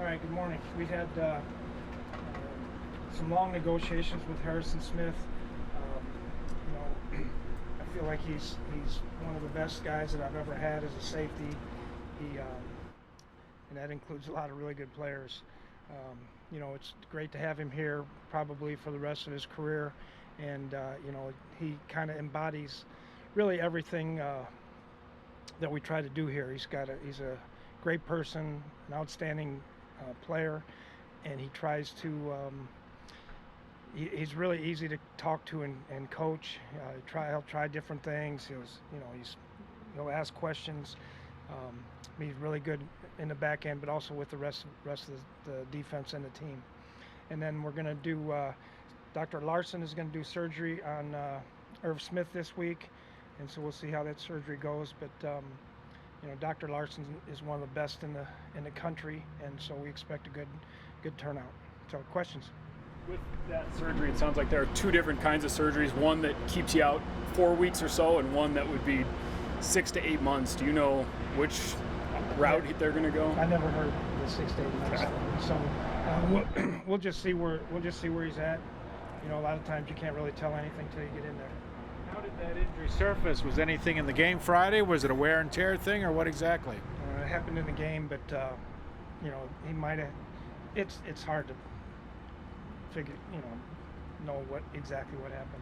right, good morning. We had some long negotiations with Harrison Smith. I feel like he's one of the best guys that I've ever had as a safety. And that includes a lot of really good players. It's great to have him here probably for the rest of his career. And, he kind of embodies really everything that we try to do here. He's a great person, an outstanding player, and he tries to he's really easy to talk to and coach. He'll try different things. He'll ask questions. He's really good in the back end, but also with the rest of the defense and the team. And then we're going to do Dr. Larson is going to do surgery on Irv Smith this week, and so we'll see how that surgery goes. But Dr. Larson is one of the best in the country, and so we expect a good turnout. So, questions? With that surgery, it sounds like there are two different kinds of surgeries. One that keeps you out 4 weeks or so, and one that would be 6 to 8 months. Do you know which route they're going to go? I never heard the 6 to 8 months. Okay. So we'll just see where he's at. A lot of times you can't really tell anything till you get in there. How did that injury surface? Was anything in the game Friday? Was it a wear and tear thing, or what exactly? It happened in the game, but he might have. It's hard to figure, know exactly what happened.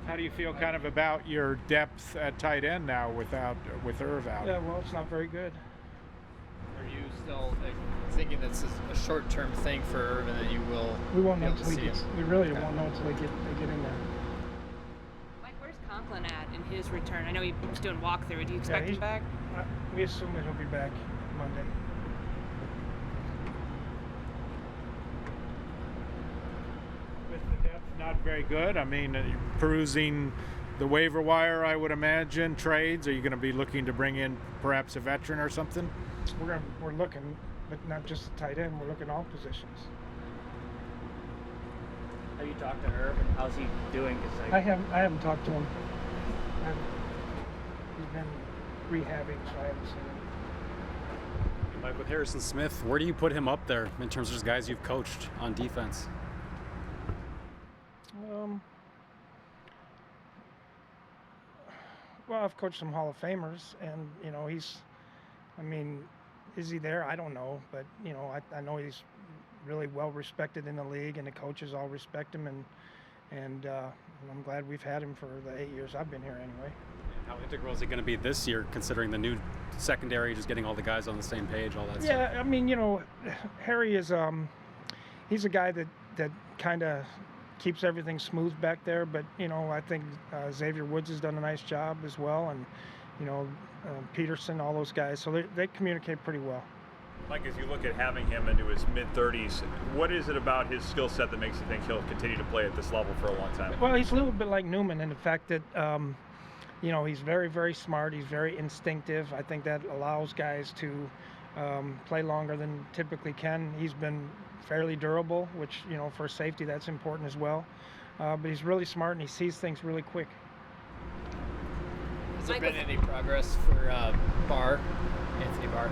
How do you feel kind of about your depth at tight end now with Irv out? Yeah, well, it's not very good. Are you still thinking this is a short-term thing for Irv and that you will? We won't know be able until to he see gets. him? We really Okay. won't know until they get in there. Mike, where's Conklin at in his return? I know he was doing walkthrough. Do you expect him back? We assume that he'll be back Monday. With the depth not very good, I mean, perusing the waiver wire, I would imagine, trades, are you going to be looking to bring in perhaps a veteran or something? We're looking, but not just the tight end. We're looking all positions. Have you talked to Irv? How's he doing? I haven't talked to him. He's been rehabbing, so I haven't seen him. Mike, with Harrison Smith, where do you put him up there in terms of just guys you've coached on defense? Well, I've coached some Hall of Famers, and is he there? I don't know, but I know he's really well respected in the league, and the coaches all respect him, and I'm glad we've had him for the 8 years I've been here anyway. How integral is it going to be this year, considering the new secondary, just getting all the guys on the same page, all that stuff? Yeah, Harry is he's a guy that kind of keeps everything smooth back there, but I think Xavier Woods has done a nice job as well, and Peterson, all those guys, so they communicate pretty well. Mike, as you look at having him into his mid-30s, what is it about his skill set that makes you think he'll continue to play at this level for a long time? Well, he's a little bit like Newman in the fact that he's very, very smart. He's very instinctive. I think that allows guys to play longer than typically can. He's been fairly durable, which, for safety, that's important as well. But he's really smart, and he sees things really quick. Has there been any progress for Barr, Anthony Barr?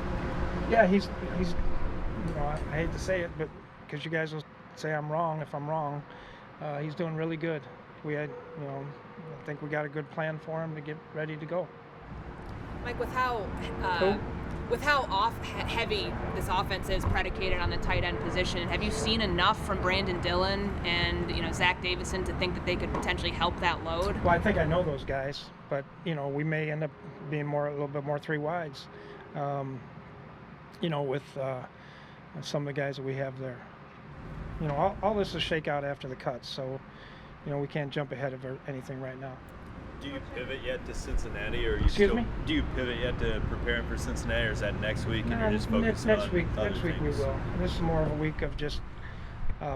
Yeah, he's I hate to say it, but because you guys will say I'm wrong if I'm wrong, he's doing really good. We had, I think we got a good plan for him to get ready to go. Mike, with how heavy this offense is predicated on the tight end position, have you seen enough from Brandon Dillon and Zach Davison to think that they could potentially help that load? Well, I think I know those guys, but we may end up being a little bit more three wides. With some of the guys that we have there. All this will shake out after the cuts, so we can't jump ahead of anything right now. Do you pivot yet to Cincinnati, or Excuse me? Do you pivot yet to preparing for Cincinnati, or is that next week and you're just focused next on week? other Next week we things? will. This is more of a week of just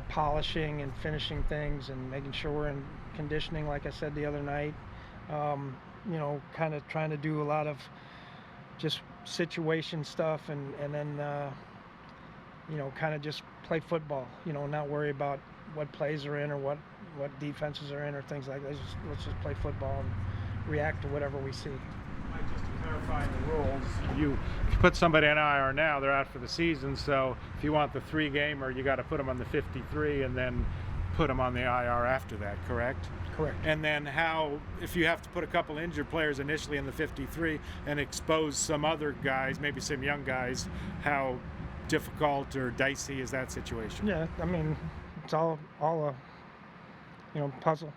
polishing and finishing things and making sure we're in conditioning, like I said the other night. Kind of trying to do a lot of just situation stuff and then kind of just play football, not worry about what plays are in or what defenses are in or things like that. Let's just play football and react to whatever we see. Mike, just to clarifying the rules. You put somebody on IR now, they're out for the season. So if you want the 3-gamer, you got to put them on the 53 and then put them on the IR after that. Correct? Correct. And then how, if you have to put a couple injured players initially in the 53 and expose some other guys, maybe some young guys, how difficult or dicey is that situation? Yeah, I mean, it's all a puzzle.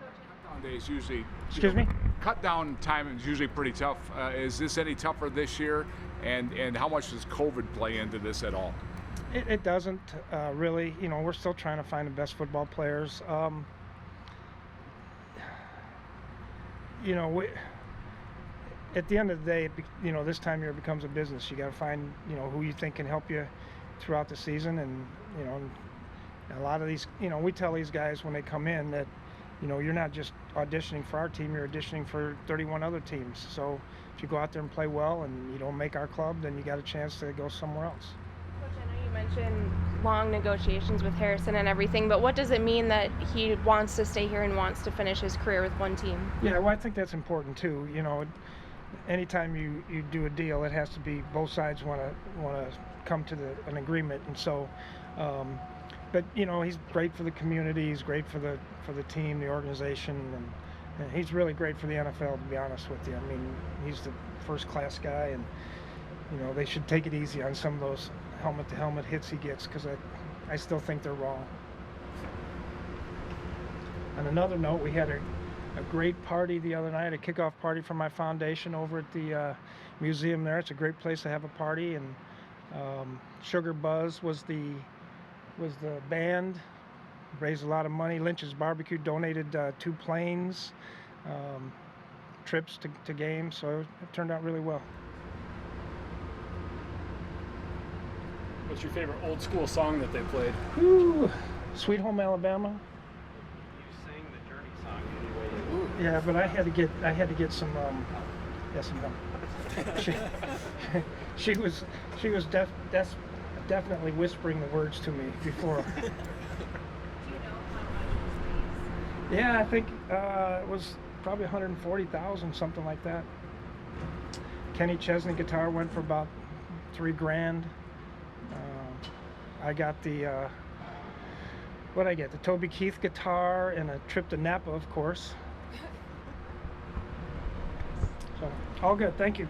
Cut down days usually. Excuse me? Cut down time is usually pretty tough. Is this any tougher this year? And how much does COVID play into this at all? It doesn't really. We're still trying to find the best football players. At the end of the day, this time of year becomes a business. You got to find, who you think can help you throughout the season. And, a lot of these, we tell these guys when they come in that, you're not just auditioning for our team, you're auditioning for 31 other teams. So if you go out there and play well and you don't make our club, then you got a chance to go somewhere else. Coach, I know you mentioned long negotiations with Harrison and everything, but what does it mean that he wants to stay here and wants to finish his career with one team? Yeah, well, I think that's important too. Anytime you do a deal, it has to be both sides want to come to an agreement. And so, but he's great for the community. He's great for the team, the organization, and he's really great for the NFL. To be honest with you, I mean, he's the first-class guy, and they should take it easy on some of those helmet-to-helmet hits he gets, because I still think they're wrong. On another note, we had a great party the other night, a kickoff party for my foundation over at the museum there. It's a great place to have a party, and Sugar Buzz was the band. Raised a lot of money. Lynch's Barbecue donated 2 planes, trips to games, so it turned out really well. What's your favorite old school song that they played? Whew. Sweet Home Alabama. You sang the Journey song anyway. Yeah, but I had to get some no. She was definitely whispering the words to me before. Yeah, I think it was probably 140,000, something like that. Kenny Chesney guitar went for about $3,000. I got the what'd I get? The Toby Keith guitar and a trip to Napa, of course. So all good. Thank you.